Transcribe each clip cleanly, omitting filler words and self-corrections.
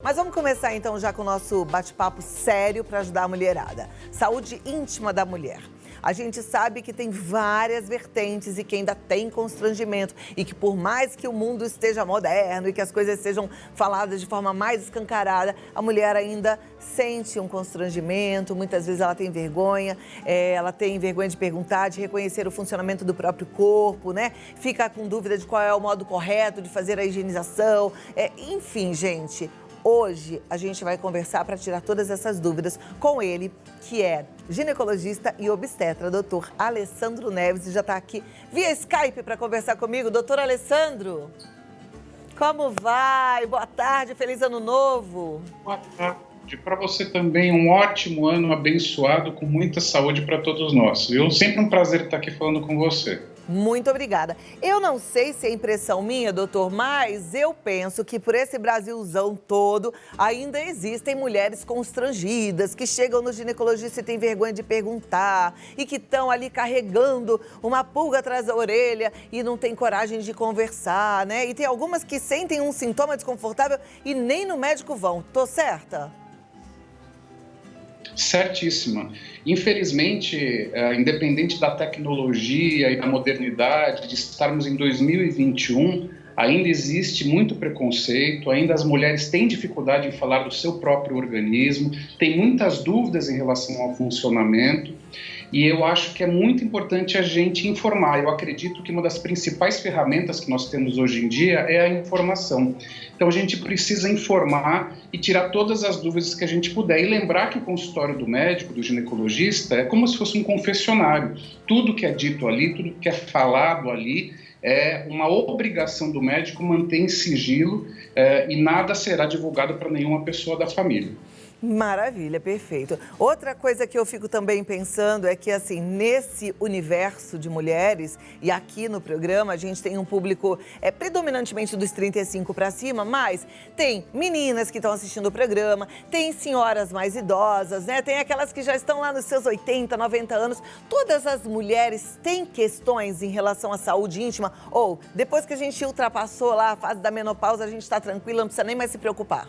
Mas vamos começar então já com o nosso bate-papo sério para ajudar a mulherada. Saúde íntima da mulher. A gente sabe que tem várias vertentes e que ainda tem constrangimento. E que por mais que o mundo esteja moderno e que as coisas sejam faladas de forma mais escancarada, a mulher ainda sente um constrangimento. Muitas vezes ela tem vergonha de perguntar, de reconhecer o funcionamento do próprio corpo, né? Fica com dúvida de qual é o modo correto de fazer a higienização. Enfim, gente. Hoje a gente vai conversar para tirar todas essas dúvidas com ele, que é ginecologista e obstetra, doutor Alessandro Neves, e já está aqui via Skype para conversar comigo. Doutor Alessandro, como vai? Boa tarde, feliz ano novo. Boa tarde. Para você também, um ótimo ano abençoado, com muita saúde para todos nós. Viu? Sempre um prazer estar aqui falando com você. Muito obrigada. Eu não sei se é impressão minha, doutor, mas eu penso que por esse Brasilzão todo ainda existem mulheres constrangidas que chegam no ginecologista e têm vergonha de perguntar e que estão ali carregando uma pulga atrás da orelha e não têm coragem de conversar, né? E tem algumas que sentem um sintoma desconfortável e nem no médico vão. Tô certa? Certíssima. Infelizmente, independente da tecnologia e da modernidade, de estarmos em 2021, ainda existe muito preconceito, ainda as mulheres têm dificuldade em falar do seu próprio organismo, têm muitas dúvidas em relação ao funcionamento. E eu acho que é muito importante a gente informar. Eu acredito que uma das principais ferramentas que nós temos hoje em dia é a informação. Então a gente precisa informar e tirar todas as dúvidas que a gente puder. E lembrar que o consultório do médico, do ginecologista, é como se fosse um confessionário. Tudo que é dito ali, tudo que é falado ali, é uma obrigação do médico manter em sigilo e nada será divulgado para nenhuma pessoa da família. Maravilha, perfeito. Outra coisa que eu fico também pensando é que, assim, nesse universo de mulheres, e aqui no programa a gente tem um público predominantemente dos 35 para cima, mas tem meninas que estão assistindo o programa, tem senhoras mais idosas, né? Tem aquelas que já estão lá nos seus 80, 90 anos. Todas as mulheres têm questões em relação à saúde íntima? Ou, depois que a gente ultrapassou lá a fase da menopausa, a gente está tranquila, não precisa nem mais se preocupar?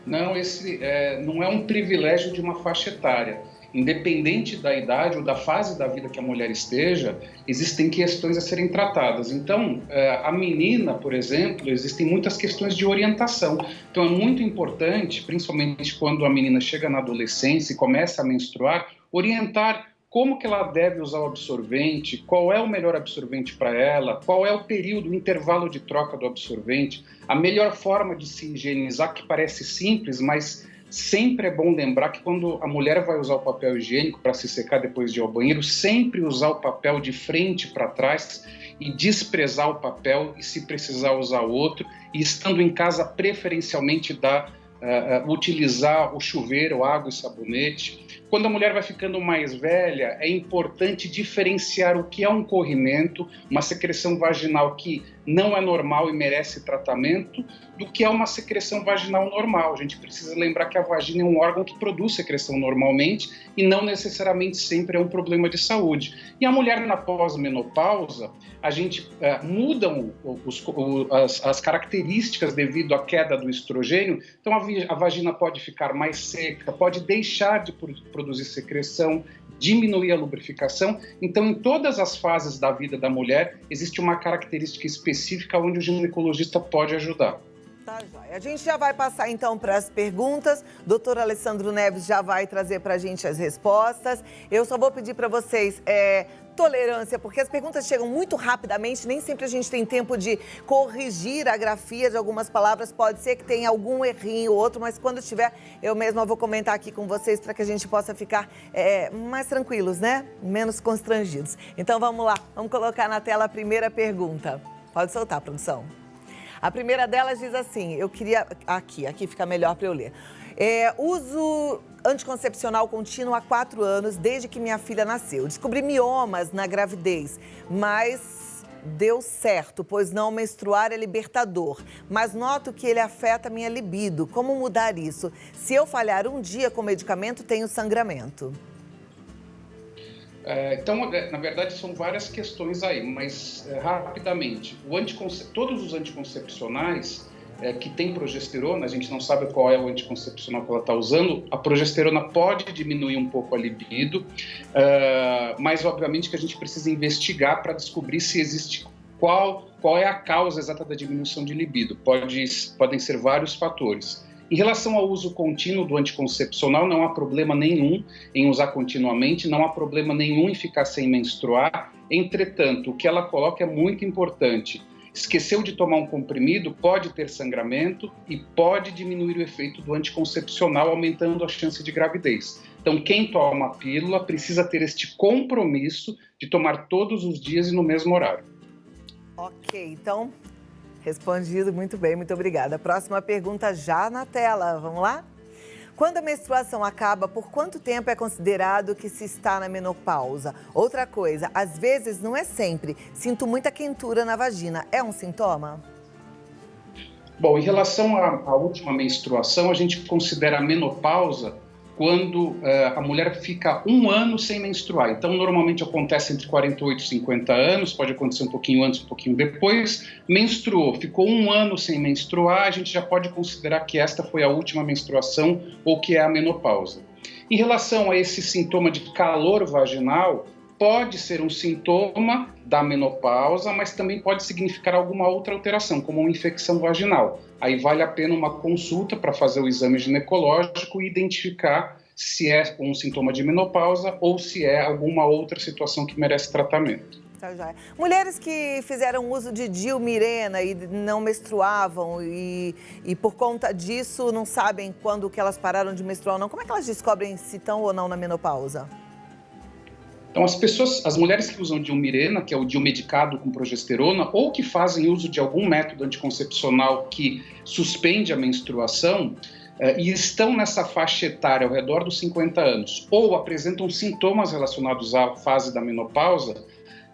Não, esse não é um privilégio de uma faixa etária. Independente da idade ou da fase da vida que a mulher esteja, existem questões a serem tratadas. Então, a menina, por exemplo, existem muitas questões de orientação. Então, é muito importante, principalmente quando a menina chega na adolescência e começa a menstruar, orientar como que ela deve usar o absorvente, qual é o melhor absorvente para ela, qual é o período, o intervalo de troca do absorvente, a melhor forma de se higienizar, que parece simples, mas sempre é bom lembrar que quando a mulher vai usar o papel higiênico para se secar depois de ir ao banheiro, sempre usar o papel de frente para trás e desprezar o papel e, se precisar, usar outro, e estando em casa, preferencialmente utilizar o chuveiro, água e sabonete. Quando a mulher vai ficando mais velha, é importante diferenciar o que é um corrimento, uma secreção vaginal que não é normal e merece tratamento, do que é uma secreção vaginal normal. A gente precisa lembrar que a vagina é um órgão que produz secreção normalmente e não necessariamente sempre é um problema de saúde. E a mulher na pós-menopausa, a gente muda as características devido à queda do estrogênio. Então a vagina pode ficar mais seca, pode deixar de produzir secreção, diminuir a lubrificação. Então, em todas as fases da vida da mulher, existe uma característica específica onde o ginecologista pode ajudar. Tá, joia. A gente já vai passar então para as perguntas. Doutor Alessandro Neves já vai trazer para a gente as respostas. Eu só vou pedir para vocês tolerância, porque as perguntas chegam muito rapidamente, nem sempre a gente tem tempo de corrigir a grafia de algumas palavras, pode ser que tenha algum errinho ou outro, mas quando tiver, eu mesma vou comentar aqui com vocês para que a gente possa ficar mais tranquilos, né? Menos constrangidos. Então vamos lá, vamos colocar na tela a primeira pergunta. Pode soltar, produção. A primeira delas diz assim, eu queria... Aqui fica melhor para eu ler. Uso anticoncepcional contínuo há 4 anos, desde que minha filha nasceu. Descobri miomas na gravidez, mas deu certo, pois não menstruar é libertador. Mas noto que ele afeta minha libido. Como mudar isso? Se eu falhar um dia com medicamento, tenho sangramento. Então, na verdade, são várias questões aí, mas rapidamente, todos os anticoncepcionais, que tem progesterona, a gente não sabe qual é o anticoncepcional que ela está usando, a progesterona pode diminuir um pouco a libido, mas obviamente que a gente precisa investigar para descobrir se existe qual é a causa exata da diminuição de libido. Podem ser vários fatores. Em relação ao uso contínuo do anticoncepcional, não há problema nenhum em usar continuamente, não há problema nenhum em ficar sem menstruar. Entretanto, o que ela coloca é muito importante. Esqueceu de tomar um comprimido, pode ter sangramento e pode diminuir o efeito do anticoncepcional, aumentando a chance de gravidez. Então, quem toma a pílula precisa ter este compromisso de tomar todos os dias e no mesmo horário. Ok, então, respondido, muito bem, muito obrigada. Próxima pergunta já na tela, vamos lá? Quando a menstruação acaba, por quanto tempo é considerado que se está na menopausa? Outra coisa, às vezes não é sempre. Sinto muita quentura na vagina. É um sintoma? Bom, em relação à última menstruação, a gente considera a menopausa quando a mulher fica 1 ano sem menstruar. Então, normalmente acontece entre 48 e 50 anos, pode acontecer um pouquinho antes, um pouquinho depois. Menstruou, ficou 1 ano sem menstruar, a gente já pode considerar que esta foi a última menstruação ou que é a menopausa. Em relação a esse sintoma de calor vaginal, pode ser um sintoma da menopausa, mas também pode significar alguma outra alteração, como uma infecção vaginal. Aí vale a pena uma consulta para fazer o exame ginecológico e identificar se é um sintoma de menopausa ou se é alguma outra situação que merece tratamento. Tá, já. Mulheres que fizeram uso de DIU, Mirena e não menstruavam e por conta disso não sabem quando que elas pararam de menstruar ou não, como é que elas descobrem se estão ou não na menopausa? Então, as mulheres que usam DIU Mirena, que é o DIU medicado com progesterona, ou que fazem uso de algum método anticoncepcional que suspende a menstruação, e estão nessa faixa etária ao redor dos 50 anos, ou apresentam sintomas relacionados à fase da menopausa,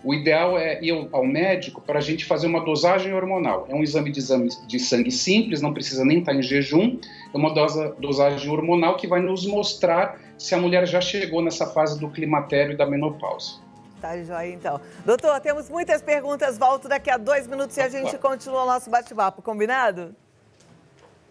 o ideal é ir ao médico para a gente fazer uma dosagem hormonal. É um exame de sangue simples, não precisa nem estar em jejum, é uma dosagem hormonal que vai nos mostrar se a mulher já chegou nessa fase do climatério e da menopausa. Tá, joia, então. Doutor, temos muitas perguntas, volto daqui a 2 minutos e a gente continua o nosso bate-papo, combinado?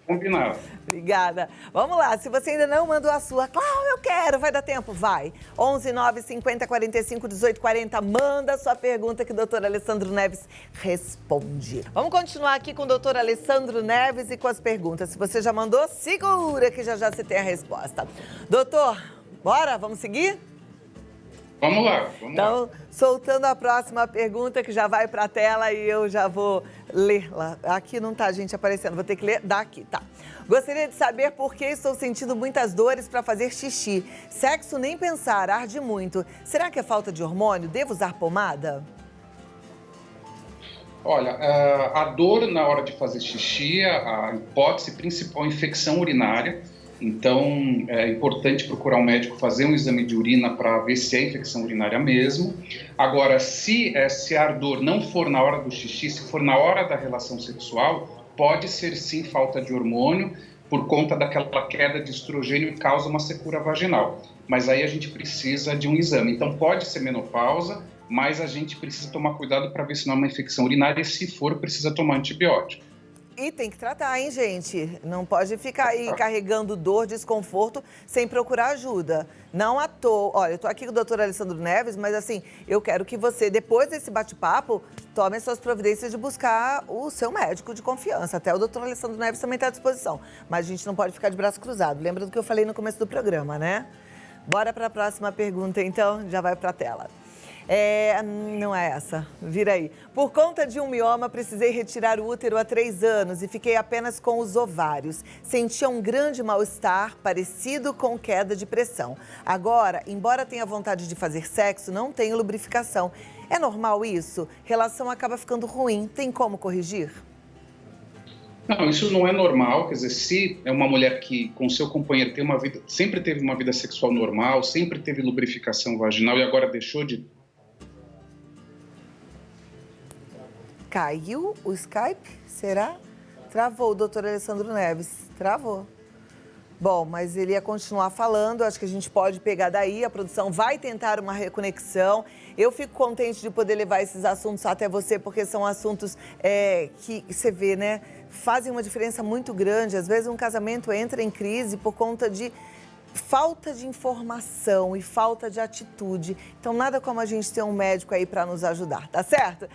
Combinado. Obrigada. Vamos lá, se você ainda não mandou a sua, claro, eu quero, vai dar tempo? Vai. 11 9 50 45 18 40, manda a sua pergunta que o doutor Alessandro Neves responde. Vamos continuar aqui com o doutor Alessandro Neves e com as perguntas. Se você já mandou, segura que já você tem a resposta. Doutor, bora? Vamos seguir? Vamos lá. Então, soltando a próxima pergunta, que já vai para a tela e eu já vou ler lá. Aqui não tá, gente, aparecendo. Vou ter que ler daqui, tá. Gostaria de saber por que estou sentindo muitas dores para fazer xixi. Sexo nem pensar, arde muito. Será que é falta de hormônio? Devo usar pomada? Olha, a dor na hora de fazer xixi, a hipótese principal é infecção urinária. Então, é importante procurar um médico, fazer um exame de urina para ver se é infecção urinária mesmo. Agora, se a ardor não for na hora do xixi, se for na hora da relação sexual, pode ser sim falta de hormônio, por conta daquela queda de estrogênio que causa uma secura vaginal. Mas aí a gente precisa de um exame. Então, pode ser menopausa, mas a gente precisa tomar cuidado para ver se não é uma infecção urinária e, se for, precisa tomar antibiótico. E tem que tratar, hein, gente? Não pode ficar aí carregando dor, desconforto, sem procurar ajuda. Não à toa. Olha, eu tô aqui com o doutor Alessandro Neves, mas assim, eu quero que você, depois desse bate-papo, tome as suas providências de buscar o seu médico de confiança. Até o doutor Alessandro Neves também está à disposição. Mas a gente não pode ficar de braço cruzado. Lembra do que eu falei no começo do programa, né? Bora para a próxima pergunta, então. Já vai para a tela. Não é essa. Vira aí. Por conta de um mioma, precisei retirar o útero há 3 anos e fiquei apenas com os ovários. Sentia um grande mal-estar, parecido com queda de pressão. Agora, embora tenha vontade de fazer sexo, não tenho lubrificação. É normal isso? Relação acaba ficando ruim. Tem como corrigir? Não, isso não é normal. Quer dizer, se é uma mulher que com seu companheiro tem uma vida, sempre teve uma vida sexual normal, sempre teve lubrificação vaginal e agora deixou de... Caiu o Skype? Será? Travou o doutor Alessandro Neves. Travou. Bom, mas ele ia continuar falando, acho que a gente pode pegar daí, a produção vai tentar uma reconexão. Eu fico contente de poder levar esses assuntos até você, porque são assuntos que você vê, né? fazem uma diferença muito grande. Às vezes um casamento entra em crise por conta de falta de informação e falta de atitude. Então, nada como a gente ter um médico aí para nos ajudar, tá certo?